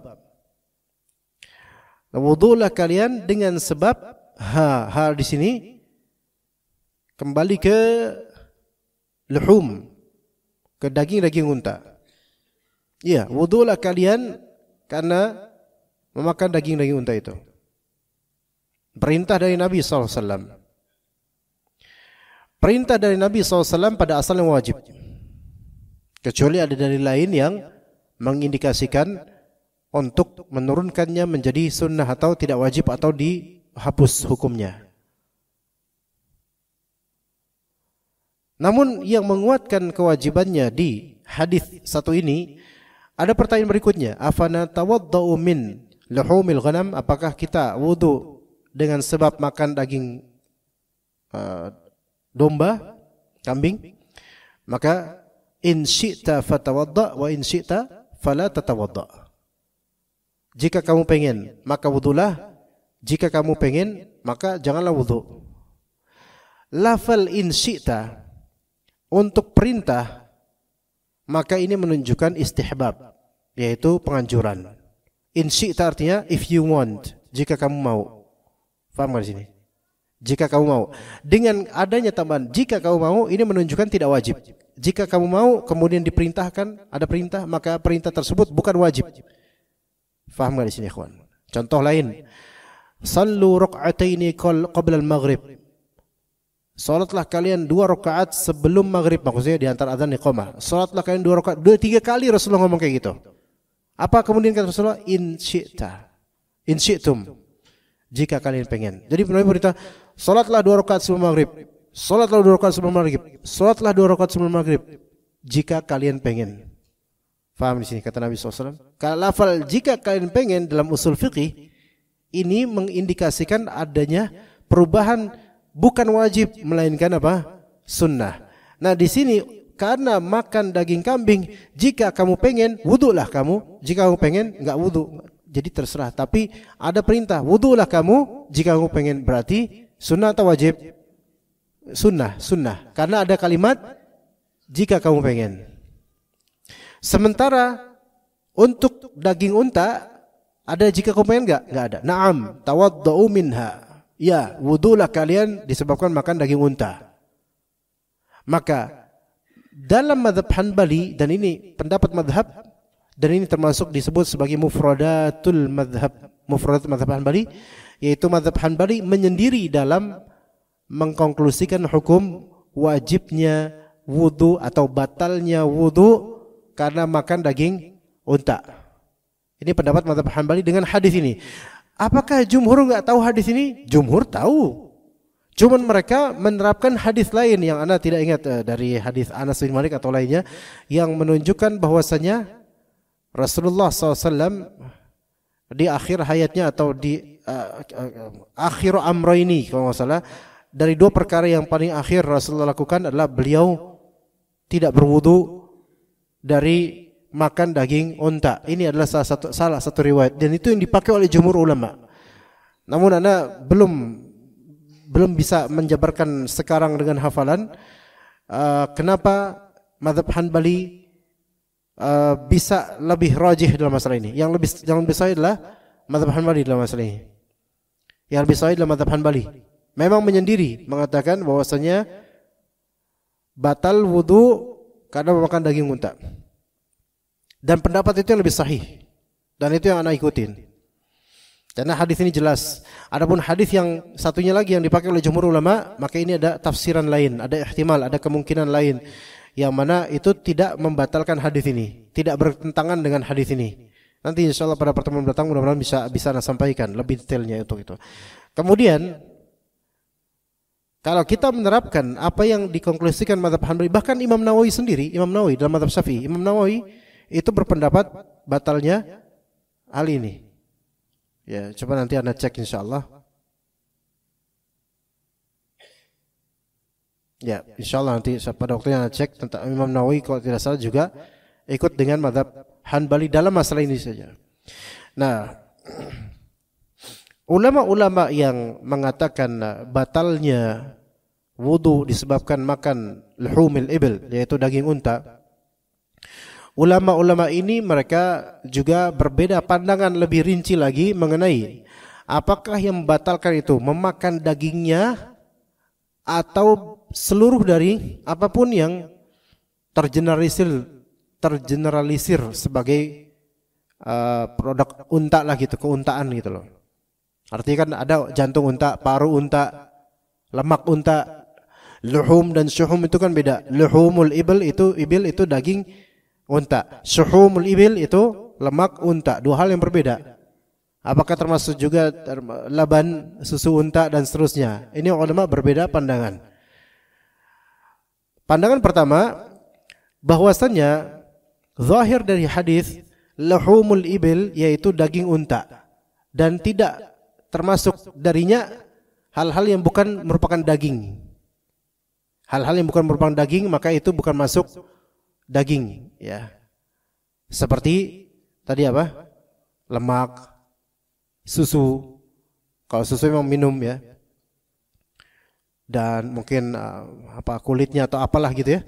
Wudulah kalian dengan sebab ha di sini kembali ke luhum, ke daging-daging unta. Iya, wudulah kalian karena memakan daging-daging unta itu. Perintah dari Nabi SAW. Perintah dari Nabi SAW pada asalnya wajib. Kecuali ada dalil lain yang mengindikasikan untuk menurunkannya menjadi sunnah atau tidak wajib atau dihapus hukumnya. Namun yang menguatkan kewajibannya di hadis satu ini, ada pertanyaan berikutnya, afana tawaddau min luhumil ghanam, apakah kita wudu dengan sebab makan daging domba, kambing? Maka in syi'ta fatawadda wa in syi'ta fala tatawadda. Jika kamu pengen maka wudulah, jika kamu pengen maka janganlah wudu. Lafal in syi'ta untuk perintah, maka ini menunjukkan istihbab, yaitu penganjuran. In syi'ta artinya if you want, jika kamu mau. Faham di sini? Jika kamu mau. Dengan adanya tambahan jika kamu mau, ini menunjukkan tidak wajib. Jika kamu mau kemudian diperintahkan, ada perintah, maka perintah tersebut bukan wajib. Faham di sini, ikhwan? Contoh lain. Sallu rak'ataini qabla al-maghrib. Salatlah kalian 2 rakaat sebelum maghrib, maksudnya di antara adzan iqamah. Salatlah kalian 2 rakaat, 2-3 kali Rasulullah ngomong kayak gitu. Apa kemudian kata Rasulullah? In syi'ta. In syi'tum. Jika kalian pengen. Jadi Nabi berita, salatlah 2 rakaat sebelum maghrib. Salatlah 2 rakaat sebelum maghrib. Salatlah 2 rakaat sebelum maghrib. Jika kalian pengen. Faham di sini kata Nabi SAW? Kalau lafal jika kalian pengen dalam usul fiqih, ini mengindikasikan adanya perubahan, bukan wajib melainkan apa? Sunnah. Nah di sini karena makan daging kambing, jika kamu pengen wudulah kamu, jika kamu pengen enggak wudu. Jadi terserah, tapi ada perintah wudulah kamu jika kamu pengen, berarti sunnah atau wajib? Sunnah. Karena ada kalimat jika kamu pengen. Sementara untuk daging unta ada jika kamu pengen enggak ada. Naam, tawaddau minha. Ya, wudulah kalian disebabkan makan daging unta. Maka dalam mazhab Hanbali, dan ini pendapat mazhab, dan ini termasuk disebut sebagai mufradatul mazhab, mufradat mazhab Hanbali, yaitu mazhab Hanbali menyendiri dalam mengkonklusikan hukum wajibnya wudu atau batalnya wudu karena makan daging unta. Ini pendapat mazhab Hanbali dengan hadis ini. Apakah jumhur enggak tahu hadis ini? Jumhur tahu. Cuman mereka menerapkan hadis lain yang Anda tidak ingat, dari hadis Anas bin Malik atau lainnya, yang menunjukkan bahwasanya Rasulullah SAW di akhir hayatnya atau di akhir amrayni kalau nggak salah, dari 2 perkara yang paling akhir Rasulullah lakukan adalah beliau tidak berwudu dari makan daging unta. Ini adalah salah satu riwayat, dan itu yang dipakai oleh jumhur ulama. Namun Anda belum bisa menjabarkan sekarang dengan hafalan kenapa mazhab Hanbali bisa lebih rajih dalam masalah ini. Yang lebih sahih adalah mazhab Hanbali dalam masalah ini. Yang lebih sahih adalah mazhab Hanbali. Memang menyendiri mengatakan bahwasanya batal wudu karena memakan daging unta. Dan pendapat itu yang lebih sahih. Dan itu yang anak ikutin. Karena hadis ini jelas. Adapun hadis yang satunya lagi yang dipakai oleh jumhur ulama, maka ini ada tafsiran lain, ada ihtimal, ada kemungkinan lain yang mana itu tidak membatalkan hadis ini, tidak bertentangan dengan hadis ini. Nanti insyaallah pada pertemuan datang mudah-mudahan bisa sampaikan lebih detailnya untuk itu. Kemudian kalau kita menerapkan apa yang dikonklusikan mazhab Hanbali, bahkan Imam Nawawi sendiri, Imam Nawawi dalam mazhab Syafi'i, Imam Nawawi itu berpendapat batalnya hal ini. Ya, coba nanti Anda cek insyaallah. Ya, insyaallah nanti pada waktunya Anda cek tentang Imam Nawawi kalau tidak salah juga ikut dengan mazhab Hanbali dalam masalah ini saja. Nah, ulama-ulama yang mengatakan batalnya wudu disebabkan makan luhumil ibil, yaitu daging unta, ulama-ulama ini mereka juga berbeda pandangan lebih rinci lagi mengenai apakah yang membatalkan itu memakan dagingnya atau seluruh dari apapun yang tergeneralisir sebagai produk unta lah gitu, keuntaan gitu loh. Artinya kan ada jantung unta, paru unta, lemak unta, luhum dan syuhum itu kan beda. Luhumul ibil itu daging unta. Syuhumul ibil itu lemak unta. Dua hal yang berbeda. Apakah termasuk juga laban, susu unta dan seterusnya? Ini ulama berbeda pandangan. Pandangan pertama, bahwasannya zahir dari hadis luhumul ibil yaitu daging unta dan tidak termasuk darinya hal-hal yang bukan merupakan daging. Hal-hal yang bukan merupakan daging maka itu bukan masuk daging, ya. Seperti tadi apa? Lemak, susu. Kalau susu memang minum ya. Dan mungkin kulitnya atau apalah gitu ya.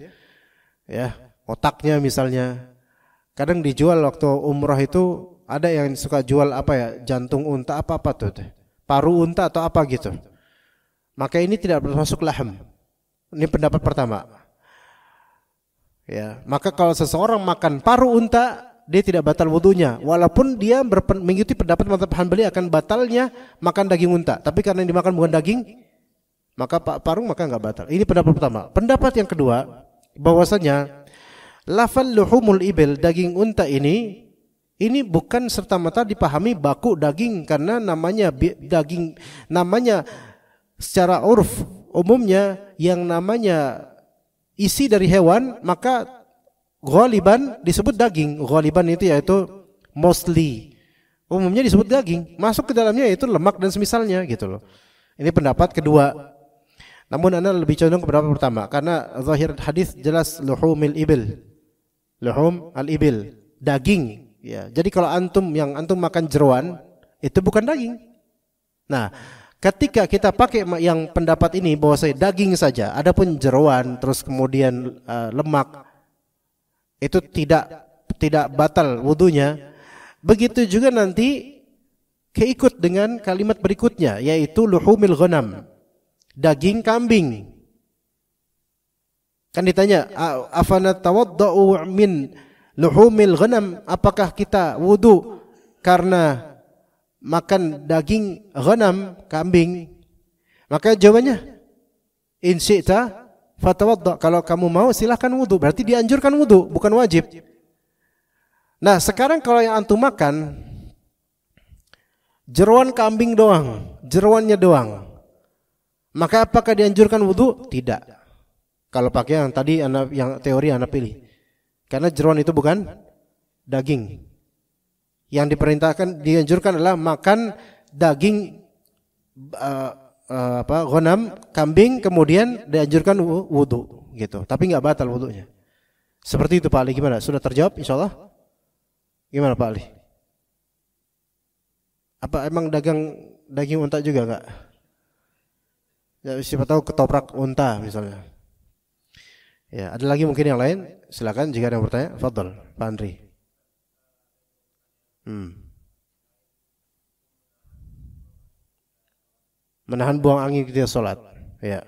Ya, otaknya misalnya. Kadang dijual waktu umrah itu ada yang suka jual jantung unta apa tuh. Paru unta atau apa gitu. Maka ini tidak termasuk laham. Ini pendapat pertama. Ya, maka kalau seseorang makan paru unta, dia tidak batal wudunya, walaupun dia mengikuti pendapat mazhab Hanbali akan batalnya makan daging unta. Tapi karena yang dimakan bukan daging, maka paru maka enggak batal. Ini pendapat pertama. Pendapat yang kedua, bahwasanya lafal luhumul ibil, daging unta ini bukan serta-merta dipahami baku daging, karena namanya daging, namanya secara urf umumnya yang namanya isi dari hewan maka ghaliban disebut daging. Ghaliban itu yaitu mostly umumnya disebut daging, masuk ke dalamnya yaitu lemak dan semisalnya gitu loh. Ini pendapat kedua. Namun ana lebih condong ke pendapat pertama karena zahir hadis jelas luhumil ibil. Luhum al-ibil, daging. Ya, jadi kalau antum makan jeroan itu bukan daging. Nah, ketika kita pakai yang pendapat ini bahwa saya daging saja, adapun jeroan terus kemudian lemak itu tidak batal wudunya. Begitu juga nanti keikut dengan kalimat berikutnya yaitu luhumil ghanam, daging kambing. Kan ditanya, afana tawaddau min luhumil ghanam, apakah kita wudu karena makan daging ghanam, kambing? Maka jawabannya, in syi'ta fatawadda, kalau kamu mau silahkan wudu, berarti dianjurkan wudu, bukan wajib. Nah, sekarang kalau yang antum makan jeroan kambing doang, jeroannya doang, maka apakah dianjurkan wudu? Tidak. Kalau pakai yang tadi yang teori anak pilih. Karena jeroan itu bukan daging. Yang diperintahkan, dianjurkan adalah makan daging ghanam, kambing, kemudian dianjurkan wudu gitu. Tapi enggak batal wudunya. Seperti itu Pak Ali, gimana? Sudah terjawab insyaallah? Gimana Pak Ali? Apa emang daging unta juga enggak? Ya, siapa tahu ketoprak unta misalnya. Ya, ada lagi mungkin yang lain? Silakan jika ada yang bertanya. Fadhal, Pak Andri. Menahan buang angin ketika sholat. Ya.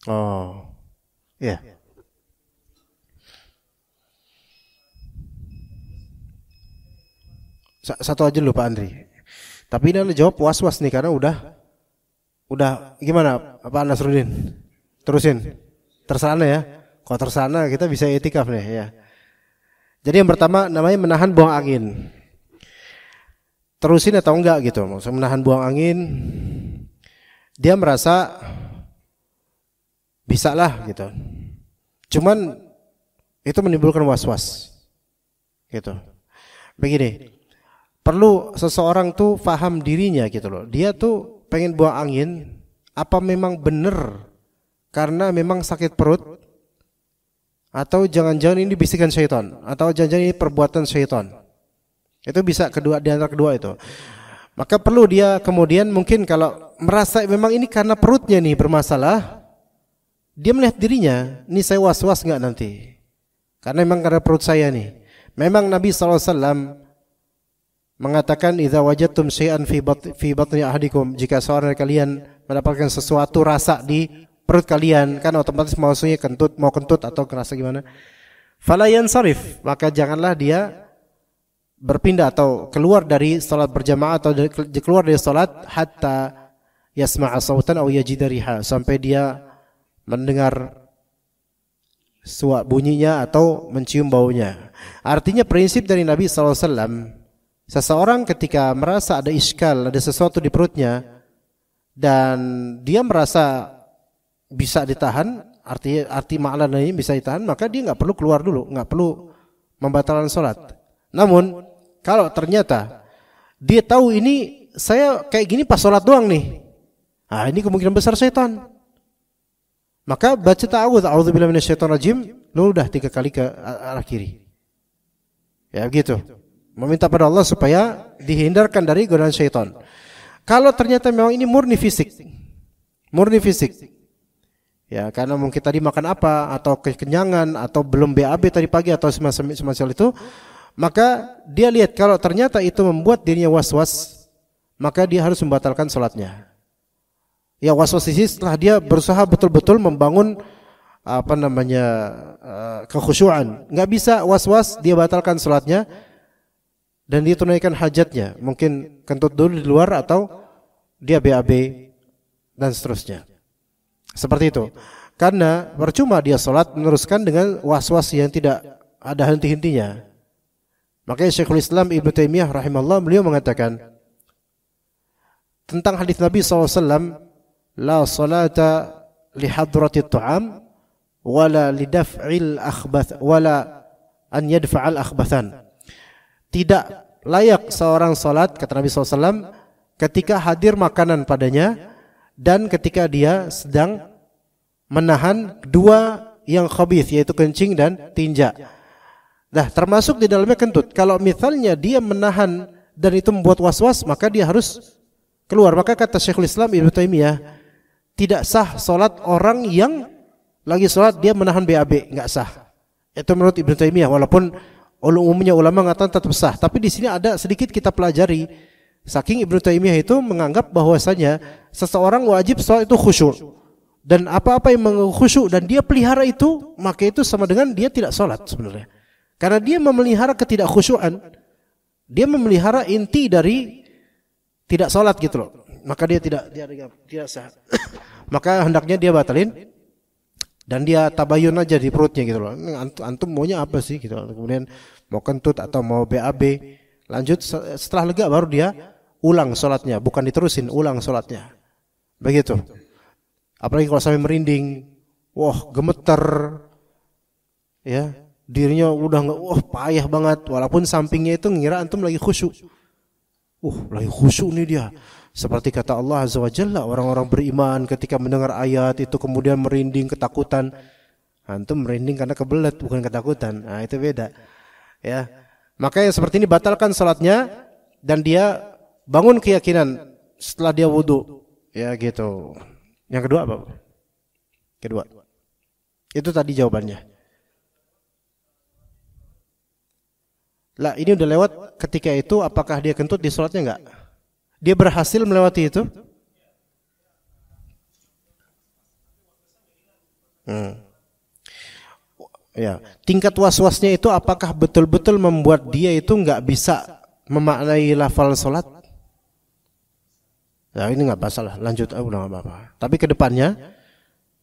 Oh, ya. Satu aja dulu Pak Andri. Tapi ini Anda jawab was-was nih karena udah gimana Pak Nasruddin? Terusin. Tersana ya. Kalau tersana kita bisa itikaf nih ya. Jadi yang pertama namanya menahan buang angin. Terusin atau enggak gitu. Maksudnya menahan buang angin. Dia merasa bisa lah gitu. Cuman itu menimbulkan was-was. Gitu. Begini. Perlu seseorang tuh paham dirinya gitu loh. Dia tuh pengen buang angin, apa memang benar karena memang sakit perut, atau jangan-jangan ini bisikan syaitan, atau jangan-jangan ini perbuatan syaitan. Itu bisa kedua di antara kedua itu. Maka perlu dia kemudian mungkin kalau merasa memang ini karena perutnya nih bermasalah, dia melihat dirinya, ini saya was-was enggak nanti? Karena memang karena perut saya nih. Memang Nabi SAW mengatakan idza wajadtum syai'an fi batni ahadikum, jika seorang dari kalian mendapatkan sesuatu rasa di perut kalian, kan otomatis maksudnya mau kentut atau kerasa gimana, fala yansarif, maka janganlah dia berpindah atau keluar dari salat berjamaah atau keluar dari salat hatta yasma'a sautan aw yajida riha, sampai dia mendengar bunyinya atau mencium baunya. Artinya prinsip dari Nabi SAW, seseorang ketika merasa ada iskal, ada sesuatu di perutnya, dan dia merasa bisa ditahan, arti makna ini bisa ditahan, maka dia nggak perlu keluar dulu, nggak perlu membatalkan sholat. Namun kalau ternyata dia tahu ini saya kayak gini pas sholat doang nih, nah ini kemungkinan besar setan, maka baca ta'awudz, a'udzubillahi minasyaitonirrajim, udah 3 kali ke arah kiri. Ya begitu. Meminta pada Allah supaya dihindarkan dari godaan syaitan. Kalau ternyata memang ini murni fisik, ya karena mungkin tadi makan apa, atau kekenyangan, atau belum BAB tadi pagi, atau semacam itu, maka dia lihat kalau ternyata itu membuat dirinya was-was, maka dia harus membatalkan sholatnya. Ya was-was ini setelah dia berusaha betul-betul membangun kekhusyuan. Nggak bisa was-was dia batalkan sholatnya dan dia tunaikan hajatnya, mungkin kentut dulu di luar atau dia BAB dan seterusnya. Seperti itu. Karena percuma dia sholat meneruskan dengan was-was yang tidak ada henti-hentinya. Makanya Syekhul Islam Ibnu Taimiyah rahimahullah, beliau mengatakan tentang hadis Nabi SAW, la salata li hadratit ta'am wala lidaf'il akhbath wala an yadfa'al akhbathan. Tidak layak seorang salat, kata Nabi SAW, ketika hadir makanan padanya dan ketika dia sedang menahan dua yang khabith, yaitu kencing dan tinja. Nah, termasuk di dalamnya kentut. Kalau misalnya dia menahan dan itu membuat was-was, maka dia harus keluar. Maka kata Syekhul Islam Ibnu Taimiyah, tidak sah salat orang yang lagi salat dia menahan BAB, enggak sah. Itu menurut Ibnu Taimiyah, walaupun umumnya ulama mengatakan tetap sah, tapi di sini ada sedikit kita pelajari. Saking Ibnu Taimiyah itu menganggap bahwasanya seseorang wajib salat itu khusyuk, dan apa-apa yang mengkhusyuk dan dia pelihara itu, maka itu sama dengan dia tidak salat sebenarnya. Karena dia memelihara ketidakkhusyuan, dia memelihara inti dari tidak salat gitu loh. Maka dia tidak sah. Maka hendaknya dia batalin dan dia tabayun aja di perutnya gitu loh. Antum maunya apa sih gitu. Kemudian mau kentut atau mau BAB, lanjut setelah lega baru dia ulang salatnya, bukan diterusin, ulang salatnya. Begitu. Apalagi kalau sampai merinding, wah gemeter, ya dirinya udah nggak, wah payah banget. Walaupun sampingnya itu ngira antum lagi khusyuk, lagi khusyuk nih dia, Seperti kata Allah Azza wa Jalla, orang-orang beriman ketika mendengar ayat itu kemudian merinding ketakutan. Antum merinding karena kebelet, bukan ketakutan. Nah, itu beda. Ya. Maka yang seperti ini batalkan salatnya dan dia bangun keyakinan setelah dia wudu. Ya gitu. Yang kedua apa? Kedua. Itu tadi jawabannya. Lah, ini udah lewat ketika itu apakah dia kentut di salatnya enggak? Dia berhasil melewati itu? Ya, tingkat was-wasnya itu apakah betul-betul membuat dia itu enggak bisa memaknai lafal salat? Ya, ini enggak masalah, lanjut udah enggak apa-apa. Tapi ke depannya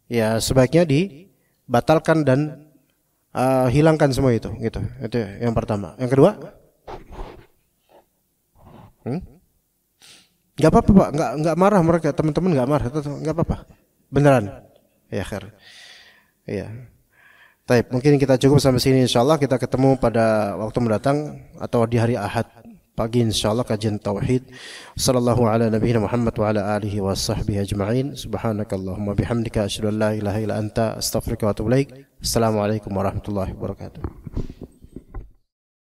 ya sebaiknya dibatalkan dan hilangkan semua itu, gitu. Itu yang pertama. Yang kedua? Enggak apa-apa, Pak. Enggak marah mereka, teman-teman enggak marah, enggak apa-apa. Beneran. Ya, khair. Iya. Baik, mungkin kita cukup sampai sini insyaallah. Kita ketemu pada waktu mendatang atau di hari Ahad pagi insyaallah kajian tauhid. Sallallahu ala nabiyina Muhammad wa ala alihi wa sahbihi ajma'in. Subhanakallahumma bihamdika asyhadu an la ilaha illa anta astaghfiruka wa atubu ilaik. Assalamualaikum warahmatullahi wabarakatuh.